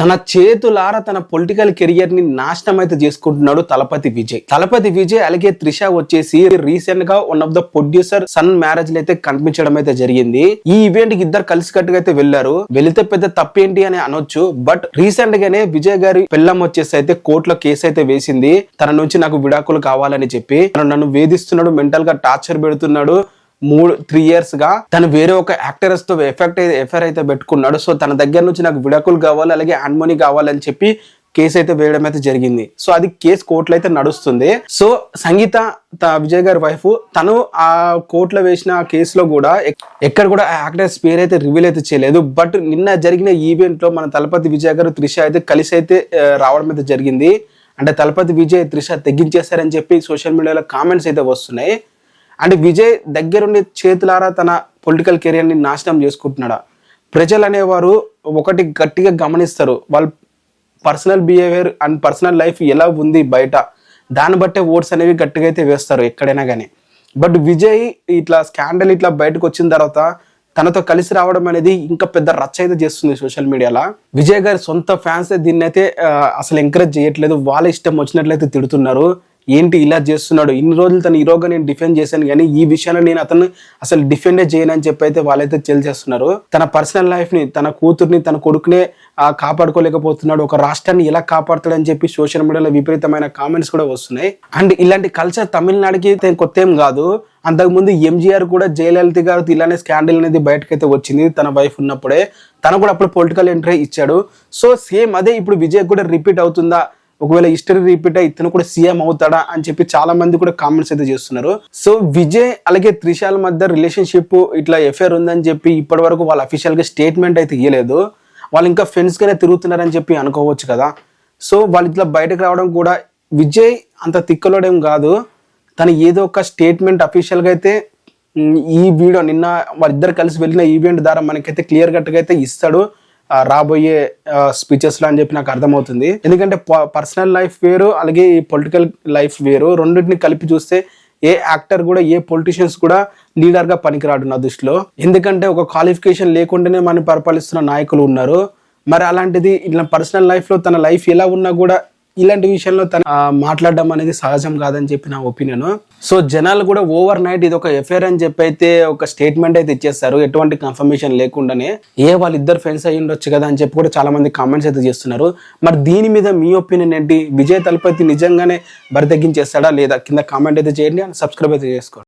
తన చేతులారా తన పొలిటికల్ కెరియర్ ని నాశనం అయితే చేసుకుంటున్నాడు తలపతి విజయ్ అలాగే త్రిష వచ్చేసి రీసెంట్ గా one of the producer son marriage అయితే కనిపించడం అయితే జరిగింది. ఈ ఈవెంట్ కి ఇద్దరు కలిసి కట్టుగా అయితే వెళ్లారు. వెళితే పెద్ద తప్పేంటి అని అనొచ్చు. బట్ రీసెంట్ గానే విజయ్ గారి పెళ్ళం వచ్చేసి అయితే కోర్టులో కేసు అయితే వేసింది. తన నుంచి నాకు విడాకులు కావాలని చెప్పి నన్ను వేధిస్తున్నాడు, మెంటల్ గా టార్చర్ పెడుతున్నాడు. 3 years గా తను వేరే ఒక యాక్టర్స్ తో ఎఫ్ఐఆర్ అయితే పెట్టుకున్నాడు. సో తన దగ్గర నుంచి నాకు విడాకులు కావాలి అలాగే యాన్మనీ కావాలని చెప్పి కేసు అయితే వేయడం అయితే జరిగింది. సో అది కేసు కోర్టులో అయితే నడుస్తుంది. సో సంగీత విజయ్ గారి వైఫ్ తను ఆ కోర్టులో వేసిన కేసులో కూడా ఎక్కడ కూడా యాక్టర్స్ పేరు అయితే రివీల్ అయితే చేయలేదు. బట్ నిన్న జరిగిన ఈవెంట్ లో మన తలపతి విజయ్ గారు త్రిష అయితే కలిసి అయితే రావడం అయితే జరిగింది. అంటే తలపతి విజయ్ త్రిష తెగించేశారని చెప్పి సోషల్ మీడియాలో కామెంట్స్ అయితే వస్తున్నాయి. అండ్ విజయ్ దగ్గరుండి చేతులారా తన పొలిటికల్ కెరియర్ ని నాశనం చేసుకుంటున్నాడా? ప్రజలు అనేవారు ఒకటి గట్టిగా గమనిస్తారు, వాళ్ళ personal behaviour and personal life ఎలా ఉంది బయట, దాన్ని బట్టే ఓట్స్ అనేవి గట్టిగా అయితే వేస్తారు ఎక్కడైనా కానీ. బట్ విజయ్ ఇట్లా స్కాండల్ ఇట్లా బయటకు వచ్చిన తర్వాత తనతో కలిసి రావడం అనేది ఇంకా పెద్ద రచ్చ అయితే చేస్తుంది సోషల్ మీడియాలో. విజయ్ గారి సొంత ఫ్యాన్స్ దీన్ని అయితే అసలు ఎంకరేజ్ చేయట్లేదు, వాళ్ళ ఇష్టం వచ్చినట్లయితే తిడుతున్నారు. ఏంటి ఇలా చేస్తున్నాడు, ఇన్ని రోజులు తను హీరోగా నేను డిఫెండ్ చేశాను కానీ ఈ విషయాన్ని నేను అతను అసలు డిఫెండే చేయను అని చెప్పి అయితే వాళ్ళైతే చేస్తున్నారు. తన పర్సనల్ లైఫ్ ని, తన కూతుర్ని, తన కొడుకునే కాపాడుకోలేకపోతున్నాడు, ఒక రాష్ట్రాన్ని ఎలా కాపాడుతాడని చెప్పి సోషల్ మీడియాలో విపరీతమైన కామెంట్స్ కూడా వస్తున్నాయి. అండ్ ఇలాంటి కల్చర్ తమిళనాడుకి కొత్త ఏం కాదు. అంతకుముందు ఎంజీఆర్ కూడా జయలలిత గారు ఇలానే స్కాండల్ అనేది బయటకైతే వచ్చింది తన వైఫ్ ఉన్నప్పుడే. తను కూడా అప్పుడు పొలిటికల్ ఎంట్రీ ఇచ్చాడు. సో సేమ్ అదే ఇప్పుడు విజయ్ కూడా రిపీట్ అవుతుందా, ఒకవేళ హిస్టరీ రిపీట్ అయ్యి ఇతను కూడా సీఎం అవుతాడా అని చెప్పి చాలా మంది కూడా కామెంట్స్ అయితే చేస్తున్నారు. సో విజయ్ అలాగే త్రిషాల మధ్య రిలేషన్షిప్ ఇట్లా ఎఫ్ఐఆర్ ఉందని చెప్పి ఇప్పటి వరకు వాళ్ళు అఫీషియల్ గా స్టేట్మెంట్ అయితే ఇవ్వలేదు. వాళ్ళు ఇంకా ఫ్రెండ్స్ గానే తిరుగుతున్నారని చెప్పి అనుకోవచ్చు కదా. సో వాళ్ళు ఇట్లా బయటకు రావడం కూడా, విజయ్ అంత తిక్కలోడేం కాదు, తను ఏదో ఒక స్టేట్మెంట్ అఫీషియల్ గా అయితే ఈ వీడియో నిన్న వాళ్ళిద్దరు కలిసి వెళ్ళిన ఈవెంట్ ద్వారా మనకైతే క్లియర్ కట్ గా అయితే ఇస్తాడు రాబోయే స్పీచెస్ లో అని చెప్పి నాకు అర్థమవుతుంది. ఎందుకంటే పర్సనల్ లైఫ్ వేరు అలాగే ఈ పొలిటికల్ లైఫ్ వేరు, రెండింటిని కలిపి చూస్తే ఏ యాక్టర్ కూడా ఏ పొలిటీషియన్స్ కూడా లీడర్ గా పనికిరాడు నా దృష్టిలో. ఎందుకంటే ఒక క్వాలిఫికేషన్ లేకుండానే మనం పరిపాలిస్తున్న నాయకులు ఉన్నారు. మరి అలాంటిది ఇట్లా పర్సనల్ లైఫ్ లో తన లైఫ్ ఎలా ఉన్నా కూడా ఇలాంటి విషయంలో తను మాట్లాడడం అనేది సహజం కాదని చెప్పి నా ఒపీనియన్. సో జనాలు కూడా ఓవర్ నైట్ ఇది ఒక ఎఫ్ఐఆర్ అని చెప్పి అయితే ఒక స్టేట్మెంట్ అయితే ఇచ్చేస్తారు ఎటువంటి కన్ఫర్మేషన్ లేకుండానే. వాళ్ళిద్దరు ఫ్రెండ్స్ అయ్యి ఉండొచ్చు కదా అని చెప్పి కూడా చాలా మంది కామెంట్స్ అయితే చేస్తున్నారు. మరి దీని మీద మీ ఒపీనియన్ ఏంటి? విజయ్ తలపతి నిజంగానే బరి తగ్గించేస్తాడా లేదా? కింద కామెంట్ అయితే చేయండి అండ్ సబ్స్క్రైబ్ అయితే చేసుకోండి.